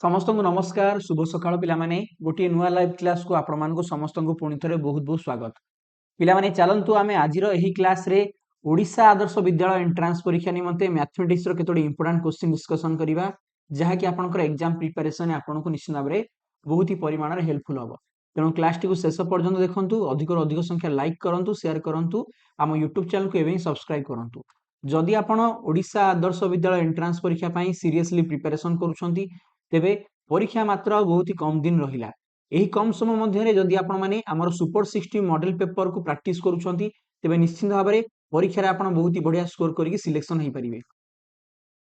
समस्त को नमस्कार शुभ सकाळ पिला माने गोटे नुआ लाइव क्लास को आपण मानक समस्त को पुणी थरे बहुत बहुत स्वागत पिला माने चलंतु आमे आजिरो एही क्लास रे ओडिशा आदर्श विद्यालय एंट्रांस परीक्षा निमंते मैथमेटिक्स रो केतोडी इंपोर्टेंट क्वेश्चन डिस्कशन करिवा जहा कि आपनकर एग्जाम प्रिपरेशन आपण को निश्चित भाबरे बहुत ही परिमाण रे हेल्पफुल होबो तेणु क्लास टी को शेष पर्यंत देखंतु अधिक अधिक संख्या लाइक करंतु शेयर करंतु आम यूट्यूब चैनल को एवं सब्सक्राइब करंतु जदि आपण ओडिशा आदर्श विद्यालय एंट्रांस परीक्षा पई सीरियसली प्रिपरेशन करूछंती तेबे परीक्षा मात्र बहुत ही कम दिन रहिला एही कम समय मध्य जदि आपण माने हमर सुपर 60 मॉडल पेपर को प्रैक्टिस करूछंती तेबे निश्चित भाव में परीक्षा रे आपण बहुत ही बढ़िया स्कोर करके सिलेक्शन हे परिबे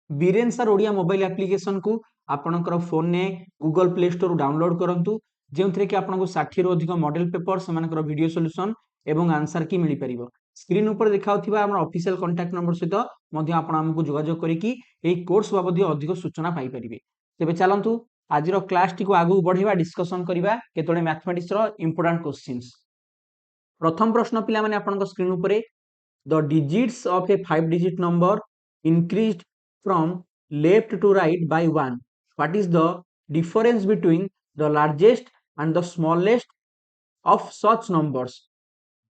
Biren sir Odia mobile application को आपणकर फोन ने गूगल प्ले स्टोर डाउनलोड करंतु जेउथरे कि आपनको 60 रो अधिक मॉडल पेपर समानकर वीडियो सॉल्यूशन एवं आंसर की मिली परिबो स्क्रीन ऊपर देखाउथिबा हमर ऑफिशियल कांटेक्ट नंबर सहित मध्ये आपण हमकु जोगाजोग करिकि एही कोर्स बाबद अधिक सूचना पाई परिबे तेबे चलंतु आजिरो क्लास टी को आगु बढ़िबा डिस्कशन करिबा केतोडे मैथमेटिक्स रो इंपोर्टेंट क्वेश्चंस प्रथम प्रश्न पिला माने आपनको स्क्रीन ऊपर the digits of a 5-digit number increased from left to right by 1 what is the difference between the largest and the smallest of such numbers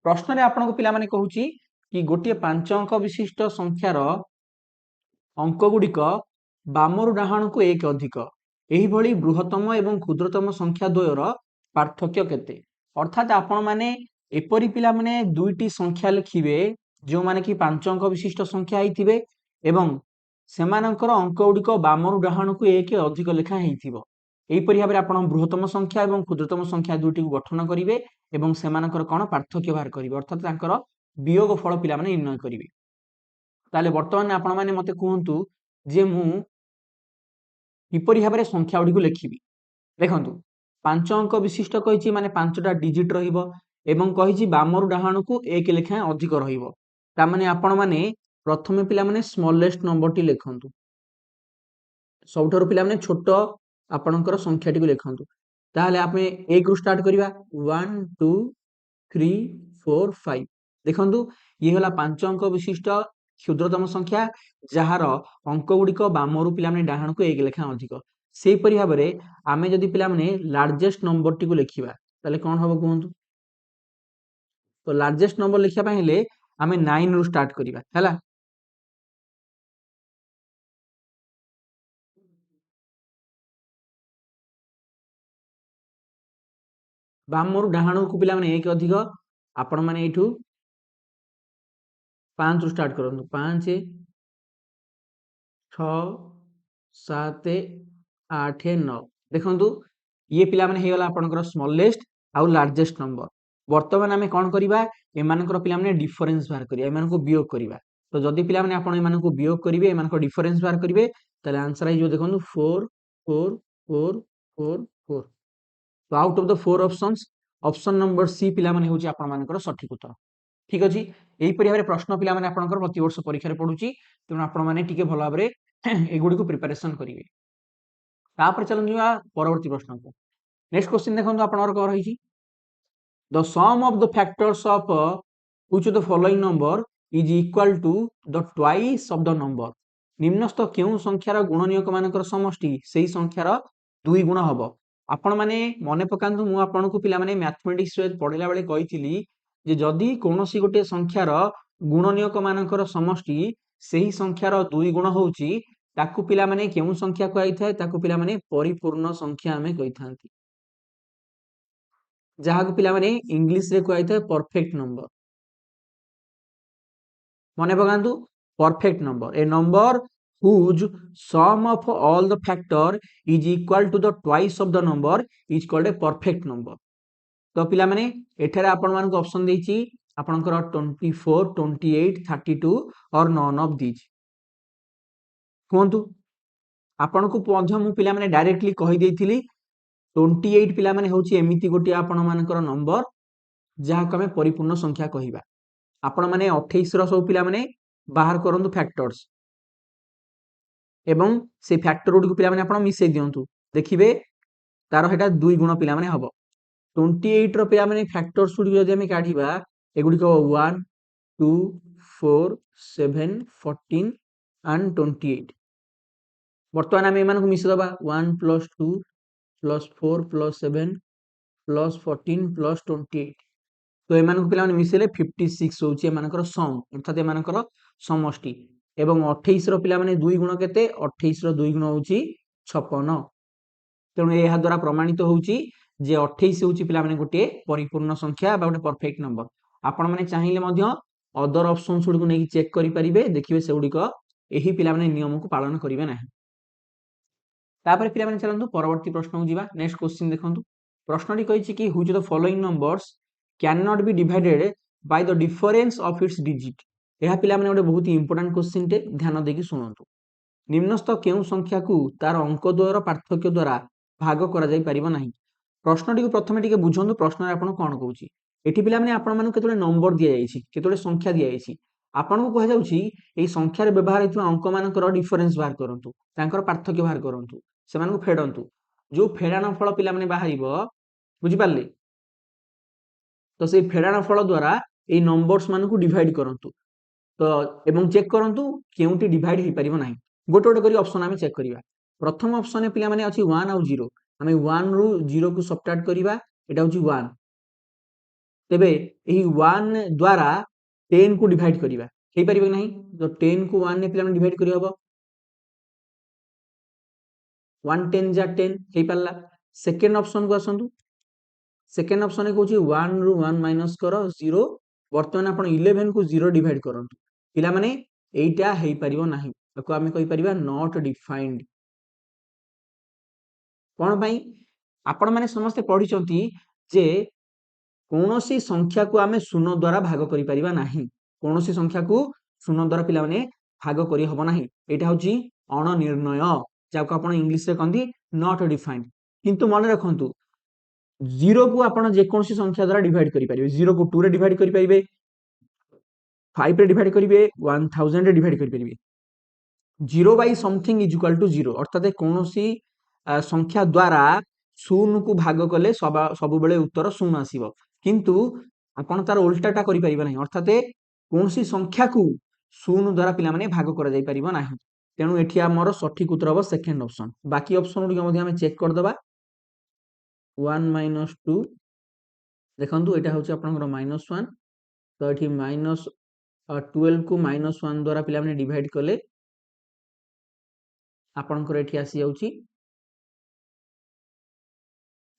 प्रश्न रे आपनको पिला माने कहूची कि गोटे 5 अंक विशिष्ट संख्यार अंक गुड़िक बामरु डाहाण को एक अधिक एही भली बृहत्तम एवं क्षुद्रतम संख्या द्वयर पार्थक्य केते अर्थात आपण माने एपरि पिला माने दुईटी संख्या लिखिबे जो माने कि 5 अंक विशिष्ट संख्या हिथिबे एवं सेमानकर अंक गुड़िक बामरु डाहाण को एक अधिक लेखा हिथिबो एहीपरि भाबरे आपण बृहत्तम संख्या एवं क्षुद्रतम संख्या दुईटी को गठन करिवे एवं सेमानकर कोन पार्थक्य बाहर करिवे अर्थात तांकर वियोग फल पिला माने निर्णय करिवे ताले वर्तमान आपण माने मते कहंतु जे मु किपरि भाबरे संख्या गुडी को लेखिबी देखंतु 5 अंक विशिष्ट कहिछि माने 5टा डिजिट रहिबो एवं कहिछि बामरु डाहाण को एक लेखा अधिक रहिबो ता माने आपण माने प्रथमे पिला माने स्मॉलेस्ट नंबर टी लेखंतु सबठारु पिला माने छोट आपणकर संख्या टी को लेखंतु ताले आपे 1 रु स्टार्ट करिवा 1 2 3 4 5 देखंतु ये होला 5 अंक विशिष्ट क्षुद्रतम संख्या जहार अंक गुड़िक बामरु पिला माने डाहाण को एक लेखा अधिक सेही परि भाबरे आमे जदि पिला माने लार्जेस्ट नंबर टी को लेखिबा ताले कोन हबो कहंतु तो लार्जेस्ट नंबर लिखिया पय हेले आमे 9 रु स्टार्ट करिबा हैला बामरु डाहाण को पिला माने एक अधिक आपण माने एठू 5 रु स्टार्ट करंतु 5 6 7 8 9 देखंतु ये पिला माने हेगला आपनकर स्मॉलेस्ट आउ लार्जेस्ट नंबर वर्तमान आमे कोन करिबा एमानकर पिला माने डिफरेंस बाहर करिया एमान को वियोग करिबा तो जदि पिला माने आपण एमान को वियोग करिवे एमान को डिफरेंस बाहर करिवे तले आंसर आइ जो देखंतु 4 4 4 4 4 तो out of the 4 options option number C पिला माने होची आपण मानकर सठिक उत्तर ठीक अछि एही परि भाबरे प्रश्न पिला माने आपनकर प्रति वर्ष परीक्षा रे पडुची तेनु आपण माने टिके भलो भाबरे एगुडी को प्रिपरेशन करिवे तापर चलन जुआ परवर्ती प्रश्न को नेक्स्ट क्वेश्चन देखंतु आपनकर को रहिची the sum of the factors of which of the following number is equal to the twice of the number निम्नस्थ केउ संख्यार गुणनीयक मानकर समष्टि सेही संख्यार दुई गुण हबो आपण माने मने पकांतु मु आपण को पिला माने मैथमेटिक्स रे पढिला बेले कहिथिली जे जदी कोनोसी गोटे संख्यार गुणनीयक मानकर समष्टि सेही संख्यार दुई गुण होउची ताकू पिला माने केउ संख्या को आइथाय ताकू पिला माने परिपूर्ण संख्या हमें कहिथांती जहा को पिला माने इंग्लिश रे को आइथाय परफेक्ट नंबर मने पकांतु perfect number a number whose sum of all the factor is equal to the twice of the number is called a perfect number तो पिला माने एठारे आपण मान को ऑप्शन देछि आपनकर 24 28 32 और नॉन ऑफ दीज कोंतु आपण को पॉइंट मु पिला माने डायरेक्टली कहि देइथिली 28 पिला माने होछि एमिति गोटी आपण मानकर नंबर जहा को हमें परिपूर्ण संख्या कहिबा आपण माने 28 रो सब पिला माने बाहर करंतु फैक्टर्स एवं से फैक्टर गुडी को पिला माने आपण मिसै दियंतु देखिबे तार हेटा दुई गुण पिला माने हबो 28 रो पिला माने फैक्टर्स गुडी जदि हमें काढिबा एगुडी को 1 2 4 7 14 एंड 28 बर्तमान आम एम मिसेदबा 1 + 2 + 4 + 7 + 14 + 28 तो एम पे मिसेले 56 हूँ एम सम अर्थात एम समष्टि एवं 28 पे 2 गुण के 28 2 गुण हूँ 56 तेणु यह द्वारा प्रमाणित होउची जे 28 होउची पिला माने गोटे परिपूर्ण संख्या बा गोटे परफेक्ट नंबर आपण माने चाहिए मध्य अदर ऑप्शंस गुडी को नै चेक करि परिबे देखिबे से गुडी को एही पिला माने नियम को पालन करिवे नाही तापर पिला माने चलंतु परवर्ती प्रश्न को जीवा नेक्स्ट क्वेश्चन देखंतु प्रश्नटी कहिछि कि which the following numbers can not be divided by the difference of its digit यह पिला माने गोटे बहुत इंपोर्टेंट क्वेश्चन टे ध्यान देकी सुनंतु निम्नस्थ केउ संख्या को तार अंक द्वयर पार्थक्य द्वारा भाग करा जाई परिबो नाही प्रश्नटी को प्रथमे टिके बुझंतु प्रश्न रे आपण कोन कहूची एठी पिला माने आपण मानु केतोले नंबर दिया जाईछि केतोले संख्या दिया जाईछि आपण को कह जाउछि एई संख्या रे व्यवहार हेतु अंक मानकर डिफरेंस बाहर करंतु तांकर पार्थक्य बाहर करंतु सेमान को फेडंतु जो फेडाण फल पिला माने बाहरिबो बुझि पारले तो से फेडाण फल द्वारा एई नंबर्स मान को डिवाइड करंतु तो एवं चेक करंतु केउटी डिवाइड हे परिबो नाही गोटे गोटे करी ऑप्शन आमे चेक करिवा प्रथम ऑप्शन पिला माने अछि 1 और 0 आमे 1 रु 0 को सबट्रैक्ट करिवा एटा होछि 1 तेबे एही 1 द्वारा 10 को डिवाइड करिवा हे परिबो नाही तो 10 को 1 ने पिला माने डिवाइड करि हबो 1 10 जा 10 हे पाला सेकंड ऑप्शन को आसंतु सेकंड ऑप्शन को होछि 1 रु 1 माइनस करो 0 वर्तमान आपण 11 को 0 डिवाइड करंतु पिला माने एइटा हेइ परिबो नाही ताको आमे कहि परिबा नॉट डिफाइंड कोन भाई आपण माने समस्त पढिचंती जे कोनोसी संख्या को आमे शून्य द्वारा भाग करि परिबा नाही कोनोसी संख्या को शून्य द्वारा पिला माने भाग करि हबो नाही एटा होछि अणनिर्णय जाको आपण इंग्लिश रे कहंदी नॉट डिफाइंड किंतु मन रखंतु 0 को आपण जे कोनोसी संख्या द्वारा डिवाइड करि परिबे 0 को 2 रे डिवाइड करि परिबे 5 रे डिवाइड करिवे 1000 रे डिवाइड करि परिबे 0 by something is equal to 0 अर्थात कोनोसी संख्या द्वारा शून्य को भाग कले सब बेले उत्तर शून्य आसीबो किंतु आपण तार उल्टाटा करि परिबे नाही अर्थात कोनोसी संख्या को शून्य द्वारा पिला माने भाग करा जाई परिबो नाही तेनु एठी हमर सठिक उत्तर हबो सेकंड ऑप्शन बाकी ऑप्शन गुडी मध्ये हम चेक कर दबा 1 - 2 देखंतु एटा होछि आपनकर -1 तो एठी -12 को -1 द्वारा पिला माने डिवाइड कले आपनकर एठी आसी जाउछि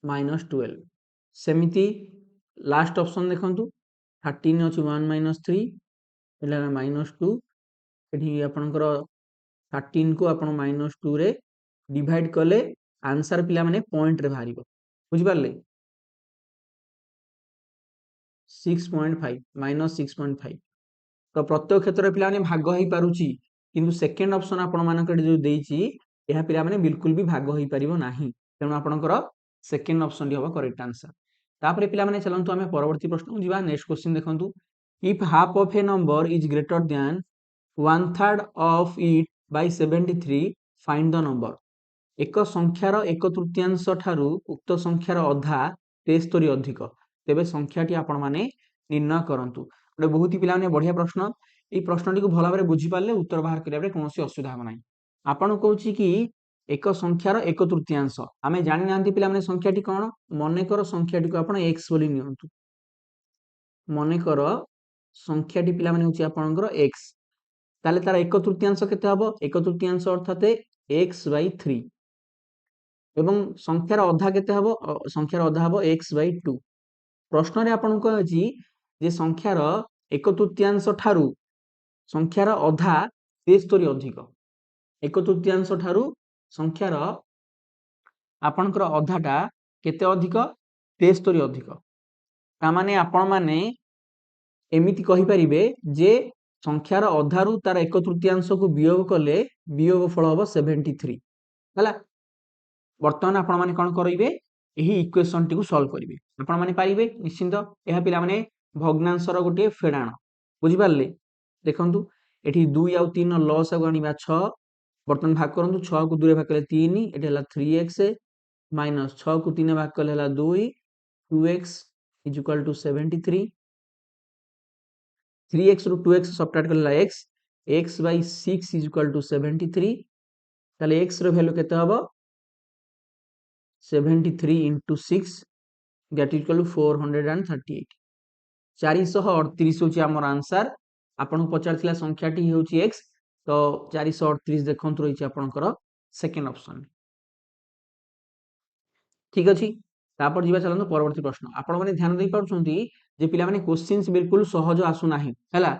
-12 सेमिति लास्ट ऑप्शन देखंतु 13 अछि 1 - 3 एला -2 एठी आपनकर 13 को आपण -2 रे डिवाइड कले आंसर पिला माने पॉइंट रे बाहरिबो बुझि पारले 6.5 -6.5 तो प्रत्येक क्षेत्र पिला माने भाग होई पारुची किंतु सेकंड ऑप्शन आपण मानकर जो देइची एहा पिला माने बिल्कुल भी भाग होई परिबो नाही तेनु आपनकर सेकंड ऑप्शन डी होबो करेक्ट आंसर तापरे पिला माने चलंतु हमें परवर्ती प्रश्न जीवा नेक्स्ट क्वेश्चन देखंतु if half of A number is greater than 1/3 of it by 73 find the number एक संख्यार 1/3 ठारू उक्त संख्यार अधा 73 अधिक तेबे संख्याटी आपण माने निर्णय करंतु गोटे बहुत ही पिला माने बढ़िया प्रश्न ए प्रश्नटी को भला भाबरे बुझी पाले उत्तर बाहर करिया रे कोनोसी असुविधा हो नाही आपण कहूची कि एक संख्यार 1/3 आमे जानि नांती पिला माने संख्याटी कोन मने कर संख्याटी को आपण x बोली नियंतु मने कर संख्याटी पिला माने होची आपनकर x ताले तार 1/3 केते हबो 1/3 अर्थात x/3 एवं संख्यार अधा केते हबो संख्यार अधा हबो x/2 प्रश्न रे आपन को अछि जे संख्यार 1/3 ठारू संख्यार अधा 73 अधिक 1/3 ठारू संख्यार आपनकर अधाटा केते अधिक 73 अधिक ता माने आपण माने एमिति कहि परिबे जे संख्यार अधारू तार 1/3 को वियोग कले वियोग फल हबो 73 हला वर्तमान आपण माने कोन करिवे एही इक्वेशन टी को सॉल्व करिवे आपण माने पाइबे निश्चित एहा पिला माने भग्नांशर गोटे फेडाण बुझि पारले देखंतु एठी 2 आ 3 लॉस आ गणिबा 6 वर्तमान भाग करंतु 6 को 2 रे भाग कले 3 एठी हला 3x माइनस 6 को 3 भाग कले हला 2 2x is equal to 73 3x ରୁ 2x सब्ट्रैक्ट कले x x/6 is equal to 73 ताले x रो वैल्यू केते हबो 73 into 6 that is equal to 438 438 होची हमर आंसर आपन पचारथिला संख्याटी होची x तो 438 देखंत रहिची आपनकर सेकंड ऑप्शन ठीक अछि तापर जीवा चलंतो परवर्ती प्रश्न आपण माने ध्यान देई पाउछंती जे पिला माने क्वेश्चंस बिल्कुल सहज आसु नाही हैला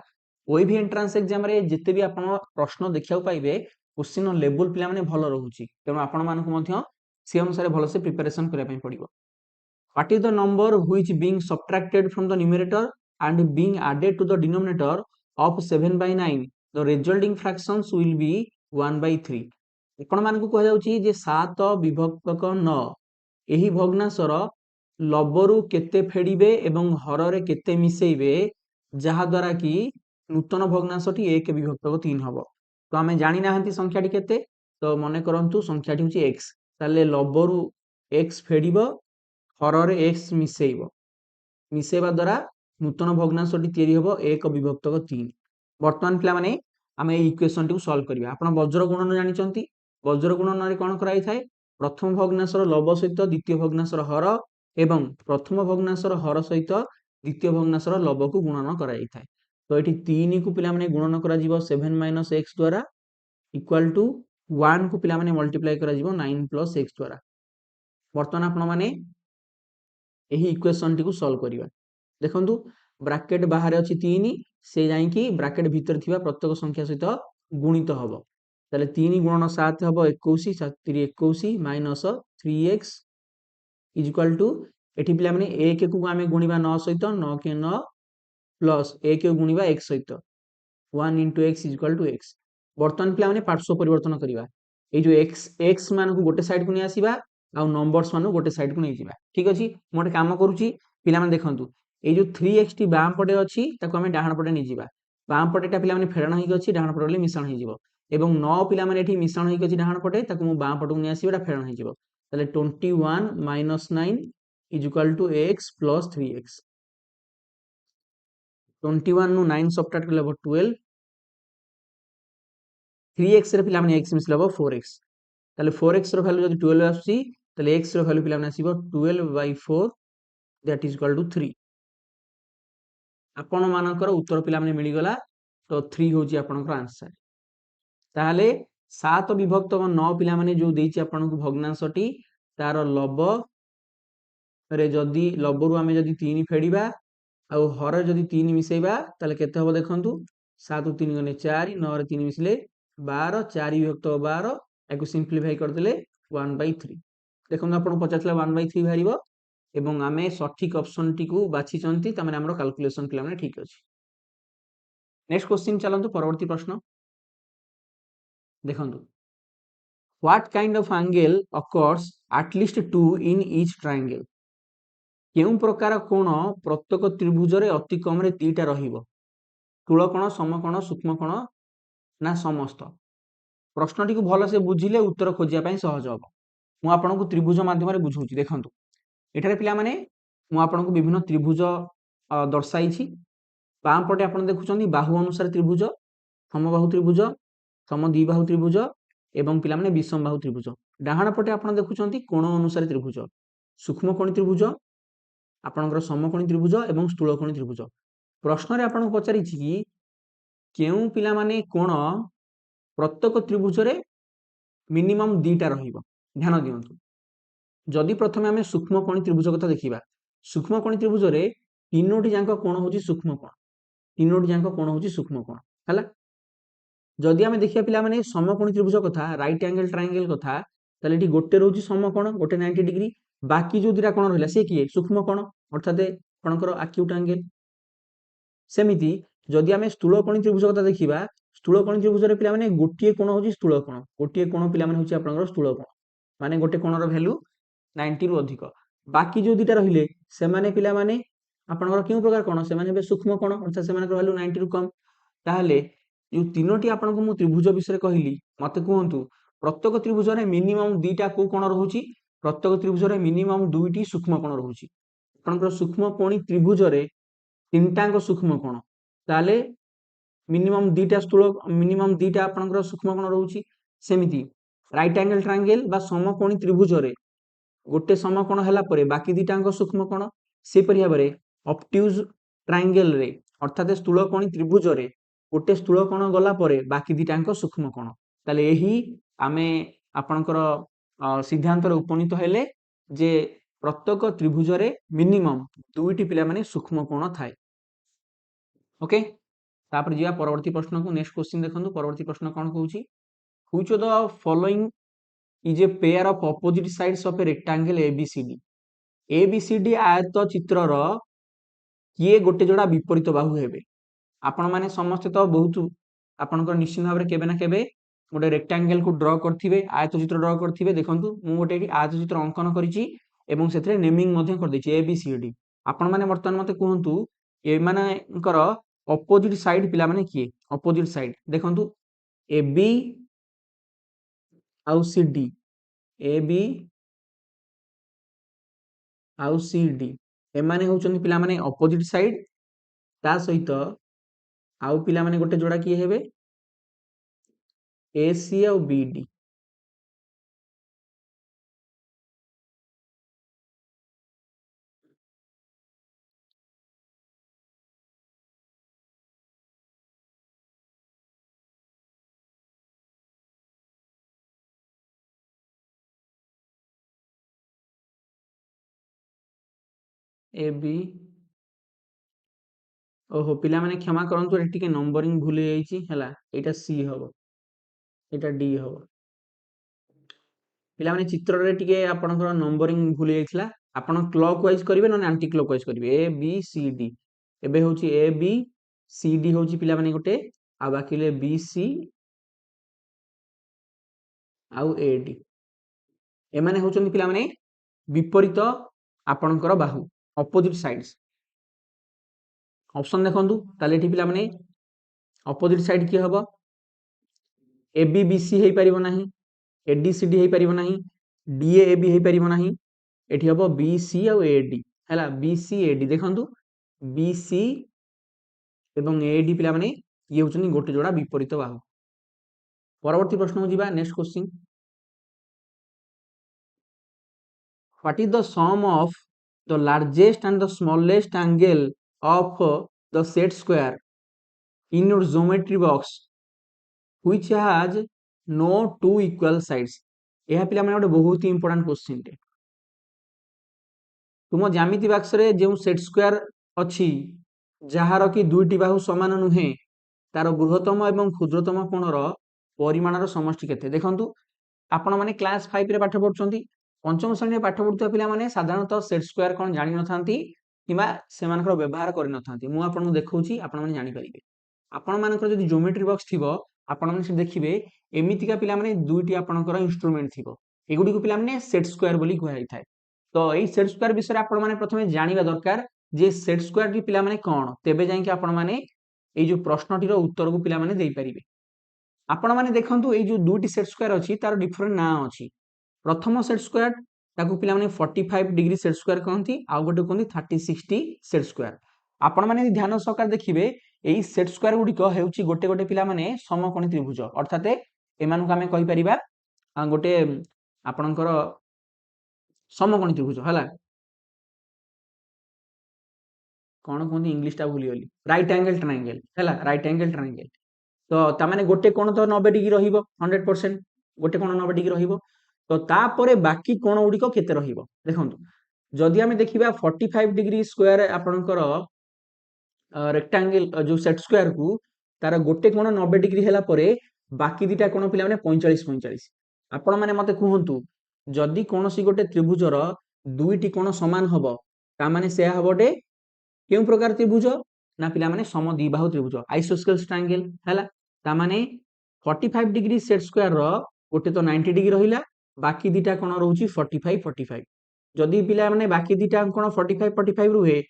कोई भी एंट्रेंस एग्जाम रे जते भी आपण प्रश्न देखिया पाइबे क्वेश्चन लेवल पिला माने भलो रहूची तेनो आपण मानकु मध्य से अनुसार भलो से प्रिपरेशन करिया पई पड़िबो what is the number which being subtracted from the numerator and being added to the denominator of 7/9 the resulting fractions will be 1/3 आपण मानकु कह जाउची जे 7 विभक्तक 9 एही भग्नांशर लबरु केते फेडिबे एवं हररे केते मिसेइबे जहा द्वारा कि नूतन भग्नांशटी 1 विभक्तक 3 हबो तो आमे जानि नाहंती संख्याटी केते तो मने करंतु संख्याटी होची x ताले लबरु x फेडिबो हररे x मिसेइबो मिसेइबा द्वारा नूतन भग्नांशटी तयारी हबो 1 विभक्तक 3 वर्तमान पिला माने आमे ए इक्वेशन टी सॉल्व करिया आपण वज्र गुणन जानिचंती वज्र गुणन रे कोन कराई थाए प्रथम भग्नांशर लब सहित द्वितीय भग्नांशर हर एवं प्रथम भग्नांशर हर सहित द्वितीय भग्नांशर लब को गुणन कराई थाए तो एठी 3 को पिला माने गुणन करा जीवो 7 - x द्वारा इक्वल टू 1 को पिला माने मल्टीप्लाई करा जीवो 9 + x द्वारा वर्तमान आपण माने एही इक्वेशन टी को सॉल्व करिवा देखंतु ब्रैकेट बाहर अछि 3 से जाई कि ब्रैकेट भीतर थिबा प्रत्येक संख्या सहित गुणित हबो ताले 3 गुणन 7 हबो 21 7 21 minus 3x is equal to एठी पिला माने 1 को आमे गुणिबा 9 सहित 9 के 9 प्लस 1 को गुणिबा x सहित 1 * x is equal to x वर्तमान पिला माने पार्श्व परिवर्तन करिवा ए जो x मान को गोटे साइड को नि आसीबा आ नंबर्स मान गोटे साइड को नै जिबा ठीक अछि मोटे काम करूची पिला माने देखंतु ए जो 3x टी बाम पटे अछि ताको आमे डाहाण पटे नि जिबा बाम पटेटा पिला माने फेडण होई अछि डाहाण पटे मिश्रण होई जिवो एवं 9 पिला माने एठी मिश्रण होई अछि डाहाण पटे ताको मु बाम पटु नि आसीबा फेडण होई जिवो ताले 21 - 9 is equal to x + 3x 21 नु 9 सब्ट्रैक्ट करले 12 3x रे पिला माने x मिसलबो 4x ताले 4x रो वैल्यू जदि 12 आसी ताले x रो वैल्यू पिला माने आसीबो 12/4 दैट इज इक्वल टू 3 आपण मानकर उत्तर पिला माने मिली गला तो 3 होची आपनकर आंसर ताले 7 विभक्त 9 पिला माने जो देइची आपनको भग्नांशटी तार लब रे जदि लबरु आमे जदि 3 फेडिबा आ हर जदि 3 मिसेइबा ताले केते हबो देखंतु 7 3 गने 4 9 रे 3 मिसले 12 4 विभक्त 12 एको सिंपलीफाई कर देले 1/3 देखंतु आपण पचासला 1/3 भारिबो एवं आमे सठिक ऑप्शन टी को बाछि चंती त माने हमरो कैलकुलेशन पिला माने ठीक अछि नेक्स्ट क्वेश्चन चलंतु परवर्ती प्रश्न देखंतु what kind of angle occurs at least 2 in each triangle केउ प्रकार कोण प्रत्येक त्रिभुज रे अति कम रे 2टा रहिबो स्थूल कोण समकोण सूक्ष्म कोण ना समस्त प्रश्नटी को भलो से बुझिले उत्तर खोजिया पई सहज हो मु आपनको त्रिभुज माध्यम रे बुझौची देखंतु एठारे पिला माने मु आपनको विभिन्न त्रिभुज दर्शाई छी बाम पटे आपण देखुचंदी बाहु अनुसार त्रिभुज समबाहु त्रिभुज समद्विबाहु त्रिभुज एवं पिला माने विषम बाहु त्रिभुज डाहाण पटे आपण देखुचंदी कोण अनुसार त्रिभुज सूक्ष्म कोणी त्रिभुज आपणकर समकोणी त्रिभुज एवं स्थूलकोणी त्रिभुज प्रश्न रे आपण पचारि छी कि केउ पिला माने कोण प्रत्येक त्रिभुज रे मिनिमम 2टा रहिबो ध्यान दियंतु जदि प्रथमे आमे सूक्ष्म कोणी त्रिभुज कथा देखिबा सूक्ष्म कोणी त्रिभुज रे तीनोटी जांक कोण होची सूक्ष्म कोण तीनोटी जांक कोण होची सूक्ष्म कोण हला जदि आमे देखिया पिला माने समकोणी त्रिभुज कथा राइट एंगल ट्रायंगल कथा तले एठी गोटे रहउची समकोण गोटे 90 डिग्री बाकी जो दिरा कोण रहला से किए सूक्ष्म कोण अर्थात आपणकर एक्यूट एंगल सेमिति जदि आमे स्थूल कोणी त्रिभुज कथा देखिबा स्थूल कोणी त्रिभुज रे पिला माने गोटिए कोण होची स्थूल कोण गोटिए कोण पिला माने होची आपणकर स्थूल कोण माने गोटे कोणर वैल्यू 90 रु अधिक बाकी जो दिटा रहिले से माने पिला माने आपणकर केउ प्रकार कोण से माने बे सूक्ष्म कोण अर्थात से माने वैल्यू 90 रु कम ताहले जो तीनोटी आपनको मु त्रिभुज विषय कहली मते कहंतु प्रत्येक त्रिभुज रे मिनिमम 2टा को कोण रहउची प्रत्येक त्रिभुज रे मिनिमम 2टी सूक्ष्म कोण रहउची आपणकर सूक्ष्म कोणी त्रिभुज रे तीनटांग सूक्ष्म कोण ताले मिनिमम 2टा स्थूल मिनिमम 2टा आपणकर सूक्ष्म कोण रहउची सेमिति राइट एंगल ट्रायंगल बा समकोणी त्रिभुज रे गोटे समकोण हैला परे बाकी दिटांक सूक्ष्म कोण से परि भाबरे ऑब्ट्यूज ट्रायंगल रे अर्थात स्थूलकोणी त्रिभुज रे गोटे स्थूलकोण गला परे बाकी दिटांक सूक्ष्म कोण ताले एही आमे आपनकर सिद्धांतर उपनीत हेले जे प्रत्येक त्रिभुज रे मिनिमम दुईटी पिला माने सूक्ष्म कोण थाए ओके तापर जिया परवर्ती प्रश्न को नेक्स्ट क्वेश्चन देखंतु परवर्ती प्रश्न कोन कहूची which of the following is a pair of opposite sides of a rectangle ABCD ABCD आयत चित्रर किए गोटे जोड़ा विपरीत बाहु हेबे आपण माने समस्त तो बहुत आपनकर निश्चित भाबरे केबे ना केबे गोटे रेक्टेंगल को ड्रॉ करथिबे आयत चित्र ड्रॉ करथिबे देखंतु मु गोटे आयत चित्र अंकन करिछि एवं सेथरे नेमिंग मध्ये कर दैछि एबीसीडी आपण माने वर्तमान मते कहंतु ए मानेकर ऑपोजिट साइड पिला माने किए ऑपोजिट साइड देखंतु एबी आउ सीडी एबी आउ सीडी एमाने होउछन पिला माने ऑपोजिट साइड ता सहित आउ पिला माने गोटे जोड़ा किए हेबे एसी आउ बीडी एबी ओहो पिला माने क्षमा करंतु एठी के नंबरिंग भूल जाईची हला एटा सी हबो एटा डी हबो पिला माने चित्र रे टिके आपनकर नंबरिंग भूल जाईतला आपण क्लॉकवाइज करिवे न एंटी क्लॉकवाइज करिवे ए बी सी डी एबे होची ए बी सी डी होची पिला माने गोटे आ बाकी ले बी सी आउ ए डी एमाने होचन पिला माने विपरीत आपनकर बाहु ऑपोजिट साइड्स ऑप्शन देखंतु ताले एठी पिला माने ऑपोजिट साइड की हबो एबी बीसी हेई परिबो नाही एडी सीडी हेई परिबो नाही डीए एबी हेई परिबो नाही एठी हबो बीसी आउ एडी हैला बीसी एडी देखंतु बीसी एवं एडी पिला माने ये होचनी गोटे जोड़ा विपरीत बाहु परवर्ती प्रश्न को जिबा next question what is the sum of the largest and the smallest angle of the set square in your geometry box which has no two equal sides यह पिला माने गोटे बहुत ही इंपोर्टेंट क्वेश्चन टे तुम ज्यामिति बॉक्स रे जो सेट स्क्वायर अछि जहार कि दुईटी बाहु समान नुहे तार बृहत्तम एवं क्षुद्रतम कोणर परिमाणर समष्टि केते देखंतु आपण माने क्लास 5 रे पाठ पढुचंती पंचम श्रेणी पाठ पढुता पिला माने साधारणतः सेट स्क्वायर कोन जानि नथांती किबा सेमानकर व्यवहार करि नथांती मु आपन देखौची आपण माने जानि परिबे आपण मानकर जदि ज्योमेट्री बॉक्स थिबो आपण माने से देखिबे एमितिका पिला माने दुईटी आपणकर इंस्ट्रूमेंट थिबो एगुडी को पिला माने सेट स्क्वायर बोली कहै थाए तो एई सेट स्क्वायर विषय आपण माने प्रथमे जानिबा दरकार जे सेट स्क्वायर टी पिला माने कोन तेबे जाय कि आपण माने एई जो प्रश्नटीर उत्तर को पिला माने देई परिबे आपण माने देखंतु एई जो दुईटी सेट स्क्वायर अछि तार डिफरेंट ना अछि प्रथम सेट स्क्वायर ताकू पिला माने 45 डिग्री सेट स्क्वायर कहंती आ गोटे कहंती 30 60 सेट स्क्वायर आपण माने ध्यान सहकार देखिबे एई सेट स्क्वायर गुडी को हेउची गोटे गोटे पिला माने समकोणी त्रिभुज अर्थात एमानकु आमे कहि परिबा गोटे आपणकर समकोणी त्रिभुज हला कोन कहंती इंग्लिश ता भूली गली राइट एंगल ट्रायंगल हला राइट एंगल ट्रायंगल तो ता माने गोटे कोण तो 90 डिग्री रहिबो 100% गोटे कोण 90 डिग्री रहिबो तो तापरे बाकी कोण गुडी को केते रहिबो देखंतु जदि आमे देखिबा 45 डिग्री स्क्वायर आपणकर रेक्टेंगल जो सेट स्क्वायर को तार गोटे कोण 90 डिग्री हैला परे बाकी दिटा कोण पिला माने 45 45 आपण माने मते कहंतु जदि कोनोसी गोटे त्रिभुजर दुईटी कोण समान हबो ता माने से हबोटे केउ प्रकार त्रिभुज ना पिला माने समद्विबाहु त्रिभुज आइसोस्केल ट्रायंगल हैला ता माने 45 डिग्री सेट स्क्वायर रो गोटे तो 90 डिग्री रहिला बाकी दिटा कोण रहउची 45 45 जदि पिला माने बाकी दिटा कोण 45 45 रुहे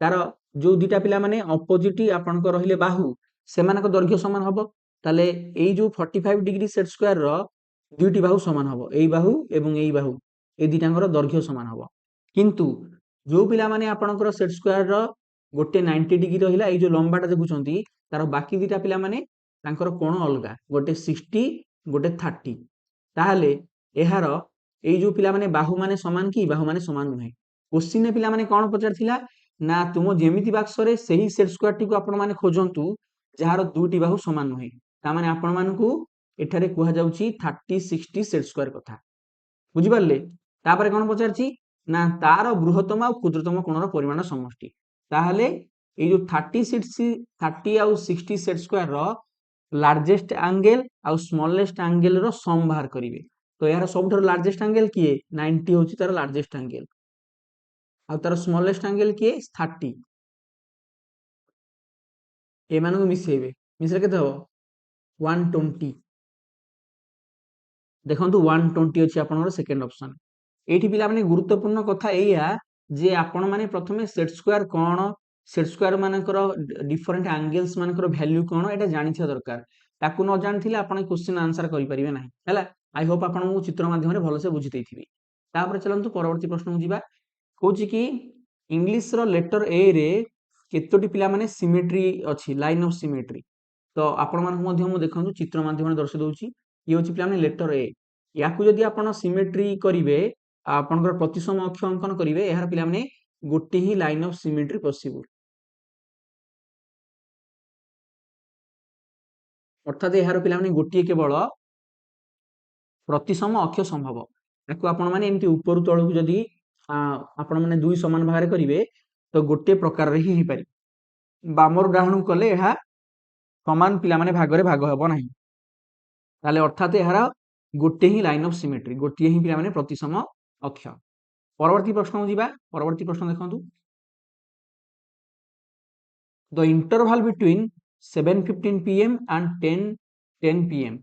तार जो दिटा पिला माने ऑपोजिट आपन को रहिले बाहु सेमानक दैर्घ्य समान हबो ताले एई जो 45 डिग्री सेट स्क्वायर रो दुईटी बाहु समान हबो एई बाहु एवं एई बाहु ए दिटांगर दैर्घ्य समान हबो किंतु जो पिला माने आपनकर सेट स्क्वायर रो गोटे 90 डिग्री रहिला एई जो लंबाटा देखुचंती तार बाकी दिटा पिला माने तांकर कोण अलगा गोटे 60 गोटे 30 ताहले एहार एई जो पिला माने बाहु माने समान कि बाहु माने समान नुहे क्वेश्चन ने पिला माने कोन पचारथिला ना तुम जेमिति बाक्स रे सही सेट स्क्वायर टी को आपण माने खोजंतु जहार दुटी बाहु समान नुहे ता माने आपण मानकू एठारे कुहा जाउची 30 60 सेट स्क्वायर कथा बुझी पारले तापरे कोन पचारची ना तार बृहत्तम और क्षुद्रतम कोणर परिमाण समष्टि ताहले ए जो 30 आउ 60 set square rho largest angle आउ स्मॉलेस्ट एंगल रो सम बाहर करिवे तो यार सबठर लार्जेस्ट एंगल किए 90 होची तार लार्जेस्ट एंगल आउ तार स्मॉलेस्ट एंगल किए 30 ए मानू मिसेबे मिसरे केते हो 120 देखंतु 120 अछि आपनर सेकंड ऑप्शन एठी पिला माने गुरुत्वपूर्ण कथा एया जे आपण माने प्रथमे सेट स्क्वायर कोन सेट स्क्वायर मानकर डिफरेंट एंगल्स मानकर वैल्यू कोन एटा जानिथिया दरकार ताकू न जानथिले आपण क्वेश्चन आंसर करि परिबे नाही हैला आई होप आपण को चित्र माध्यम रे भलो से बुझि देथिबी तापर चलंतु परवर्ती प्रश्न को जिबा कहूची कि इंग्लिश रो लेटर ए रे केतोटी पिला माने सिमेट्री अछि लाइन ऑफ सिमेट्री तो आपण मान मध्य मु देखंतु चित्र माध्यम रे दर्शय दउची ये होची पिला माने लेटर ए याकू जदि आपण सिमेट्री करिवे आपनकर प्रतिसम अक्ष अंकन करिवे एहार पिला माने गोटे ही लाइन ऑफ सिमेट्री पॉसिबल अर्थात एहार पिला माने गोटे केवल प्रतिसम अक्ष संभव याकू आपण माने एमती ऊपर तळकू जदि आपण माने दुई समान भाग रे करिवे तो गोटे प्रकार रे ही पारि बामर डाहणु कले एहा समान पिला माने भाग रे भाग हबो नाही ताले अर्थात एहार गोटे ही लाइन ऑफ सिमेट्री गोटे ही पिला माने प्रतिसम अक्ष परवर्ती प्रश्न जिबा परवर्ती प्रश्न देखंतु the interval between 7:15 pm and 10:10 pm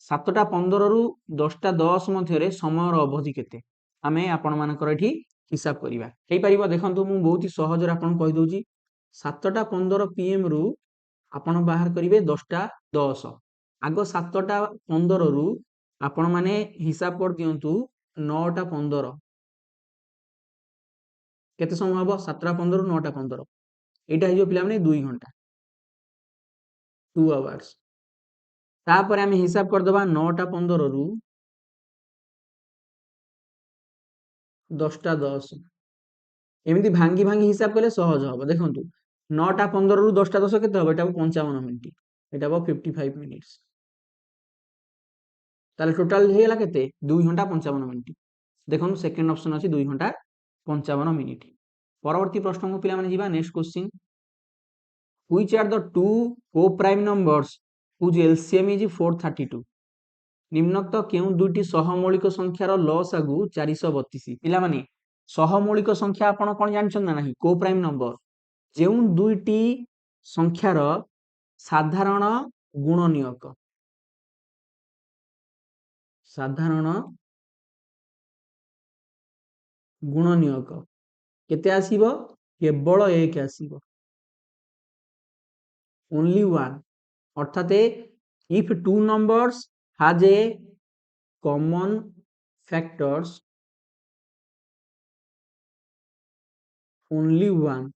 7:15 रु 10:10 मध्य समय अवधि केते आमे आपण मानकर एठी हिसाब करिबा हेई परिबा देखंतु मु बहुत ही सहज रे आपण कहि दोजी 7:15 pm रु आपण बाहर करिवे 10:10 आगो 7:15 रु आपण माने हिसाब कर दियंतु 9:15 केते समय हबो 7:15 रु 9:15 एटा हिजो पिला माने 2 घंटा 2 आवर्स तापर आमे हिसाब कर दबा 9:15 रु 10:10 एमिति भांगी भांगी हिसाब कले सहज हबो देखंतु 9:15 रु 10:10 केते हबो एटा 55 मिनिट एटा हबो 55 मिनिट्स ताले टोटल हे गेला केते 2 घंटा 55 मिनिट देखंतु सेकंड ऑप्शन अछि 2 घंटा 55 मिनिट परवर्ती प्रश्न को पिला माने जिबा next question which are the two co-prime numbers whose LCM is 432 निम्नोक्त केउ दुटी सहमौलिक संख्यार लसागु 432 पिला माने सहमौलिक संख्या आपण कोन जानछन ना नाही को प्राइम नंबर जेउ दुईटी संख्यार साधारण गुणनियक केते आसीबो केवल एक आसीबो only one अर्थात if two numbers has a common factors only one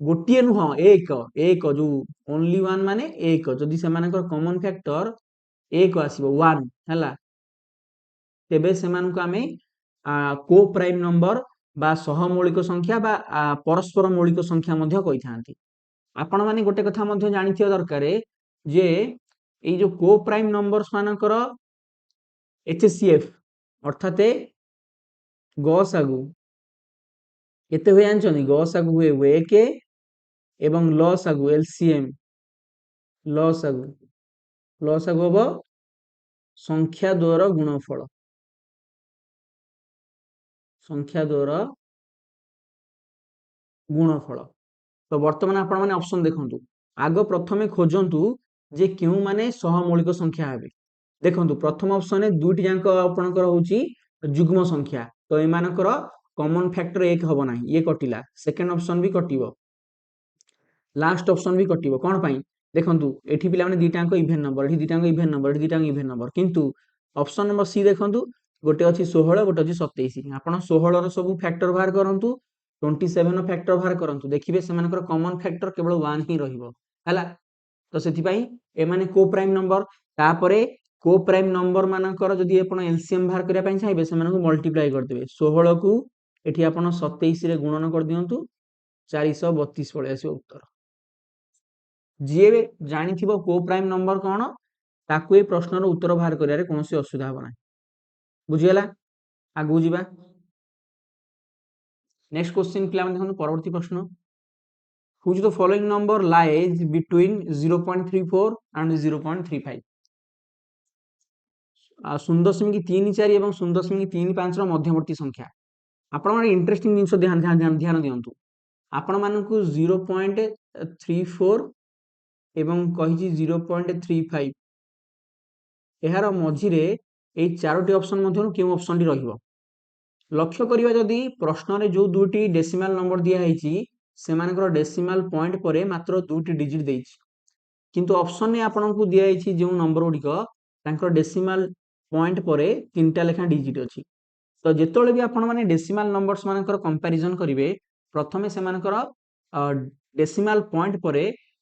गोटे नुह एक एक जो ओनली वन माने एक जदि से मानकर कॉमन फैक्टर एक आसीबो वन हैला तेबे से मानको आमे को प्राइम नंबर बा सहमौलिक संख्या बा परस्पर मौलिक संख्या मध्य कहि थांती आपण माने गोटे कथा मध्य जानिथिया दरकार जे ए जो को प्राइम नंबर्स मानकर एचसीएफ अर्थात गसागु केते होय जानछनी गसागु हुए 1 एवं लसागु एलसीएम लसागु हबो संख्या द्वारा गुणफल तो वर्तमान आपण माने ऑप्शन देखंतु आगो प्रथमे खोजंतु जे केउ माने सहमौलिक संख्या हेबे देखंतु प्रथम ऑप्शन दुईटी जांक आपणकर होची युग्म संख्या तो ए मानकर कॉमन फैक्टर एक हबो नाही ये कटिला सेकंड ऑप्शन भी कटिबो लास्ट ऑप्शन भी कटिबो कोन पई देखंतु एठी पिला माने दीटांक इवेन नंबर एठी दीटांक इवेन नंबर एठी दीटांक इवेन नंबर किंतु ऑप्शन नंबर सी देखंतु गोटे अछि 16 गोटे अछि 27 आपण 16 रो सब फैक्टर बाहर करंतु 27 फैक्टर बाहर करंतु देखिबे से मानकर कॉमन फैक्टर केवल 1 ही रहिबो हैला तो सेति पई ए माने को प्राइम नंबर तापरे को प्राइम नंबर मानकर जदि आपण एलसीएम बाहर करिया पई चाहिबे सेमानकु मल्टीप्लाई करदेबे 16 को एठी आपण 27 रे गुणन कर दियंतु 432 पळे आसीबो उत्तर जे जानिथिबो को प्राइम नंबर कोन ताकू ए प्रश्नर उत्तर बाहर करिया रे कोनोसी असुविधा होबा नै बुझियला आगु जिबा नेक्स्ट क्वेश्चन पिला मन देखन परवर्ती प्रश्न Which of the following number lies between 0.34 and 0.35 0.34 এবং 0.35 ର ମଧ୍ୟବର୍ତ୍ତୀ ସଂଖ୍ୟା ଆପଣ ମାନେ ଇଣ୍ଟରେଷ୍ଟିଂ ଜିନିଷ ଧ୍ୟାନ ଦିଅନ୍ତୁ ଆପଣ ମାନଙ୍କୁ 0.34 ଏବଂ କହିଛି 0.35 ଏହାର ମଝିରେ এই ଚାରୋଟି ଅପସନ ମଧ୍ୟରୁ କେଉଁ ଅପସନଟି ରହିବ ଲକ୍ଷ୍ୟ କରିବା ଯଦି ପ୍ରଶ୍ନରେ ଯୋଉ ଦୁଇଟି ଡେସିମାଲ ନମ୍ବର ଦିଆ ହେଇଛି ସେମାନଙ୍କର ଡେସିମାଲ ପଏଣ୍ଟ ପରେ ମାତ୍ର ଦୁଇଟି ଡିଜିଟ ଦେଇଛି କିନ୍ତୁ ଅପସନ ରେ ଆପଣଙ୍କୁ ଦିଆ ହେଇଛି ଯେଉଁ ନମ୍ବର ଗୁଡ଼ିକ ତାଙ୍କର ଡେସିମାଲ पॉइंट पर तीनटा लेखा डिजिट अच्छी तो जिते भी आपण मैंने डेसिमाल नंबर्स मानकर कंपैरिजन करेंगे प्रथमे से डेसिमाल पॉइंट पर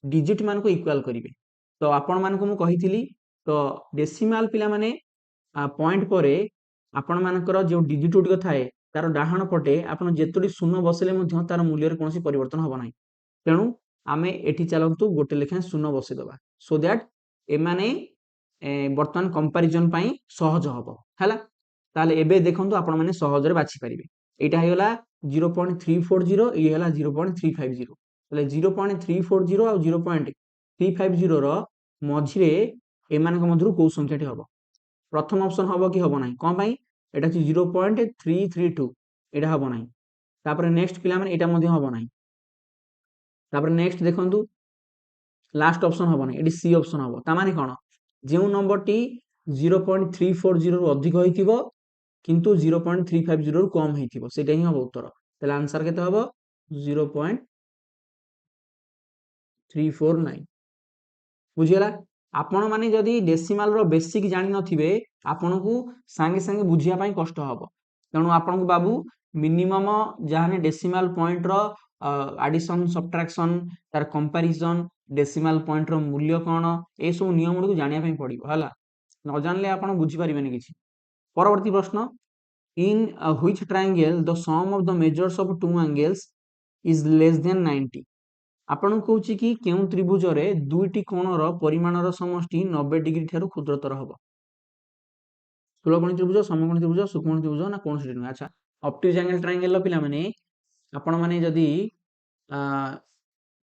डिजिट मान को इक्वल करेंगे तो आपण मानक मु कही तो डेसिमाल पिला माने पॉइंट पर आपण मानकर जो डिजिट गुड़िक थाए तार डाहाण पटे आपण जेतोटी शून्य बसले तार मूल्य कौन परिवर्तन हम ना तेणु आम एटी चलतु गोटे लेखा शून्य बसईदबा सो दैट एमाने बर्तमान कंपैरिजन पई सहज हबो हैला ताले एबे देखंतु आपण माने सहज रे बाछि परिबे एटा हेला 0.340 ए हेला 0.350 ताले 0.340 आ 0.350 रो मझिरे एमानक मधुर को संख्याटी हबो प्रथम ऑप्शन हबो कि हबो नाही कोन पई एटा छि 0.332 एटा हबो नाही तापर नेक्स्ट पिला माने एटा मध्ये हबो नाही तापर नेक्स्ट देखंतु लास्ट ऑप्शन हबो नाही एटी सी ऑप्शन हबो ता माने कोन जो नंबर टी 0.340 रु अधिक होइथिबो किंतु 0.350 रु कम होइथिबो सेटा ही हबो उत्तर तले आंसर केते हबो 0.349 बुझियला आपण माने जदी डेसिमल रो बेसिक जानि नथिबे आपण को संगे संगे बुझिया पई कष्ट हबो तणु आपण को बाबू मिनिमम जाने डेसिमल पॉइंट रो एडिशन सब्ट्रैक्शन तार कंपैरिजन डेसिमल पॉइंट रो मूल्य कोन ए सब नियम गुडी जानिया पई पड़िबो हला न जानले आपण बुझि परिबेनी किछि परवर्ती प्रश्न in which triangle the sum of the measures of two angles is less than 90 आपण कहूची कि केउ त्रिभुज रे दुईटी कोण रो परिमाण रो समष्टि 90 डिग्री थारु क्षुद्रतर हबो स्थूलकोणी त्रिभुज समकोणी त्रिभुज सुकोणी त्रिभुज ना कोन सिटी अच्छा ऑप्टिक एंगल ट्रायंगल लो पिला माने आपण माने जदी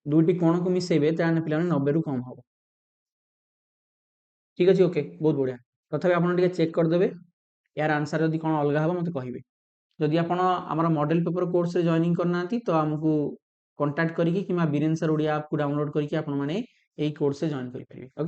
दुईटी कोण को मिसेबे ताने पिला माने 90 रु कम हबो ठीक अछि ओके बहुत बढ़िया तथापि आपण टिके चेक कर देबे यार आंसर जदी कोन अलगा हबो मते कहिबे जदी आपण हमर मॉडल पेपर कोर्स रे जॉइनिंग करनांती तो हमकु कांटेक्ट करिकि किमा बीरेन सर ओडिया ऐप को डाउनलोड करिकि आपण माने एई कोर्स से जॉइन करि परिबे ओके।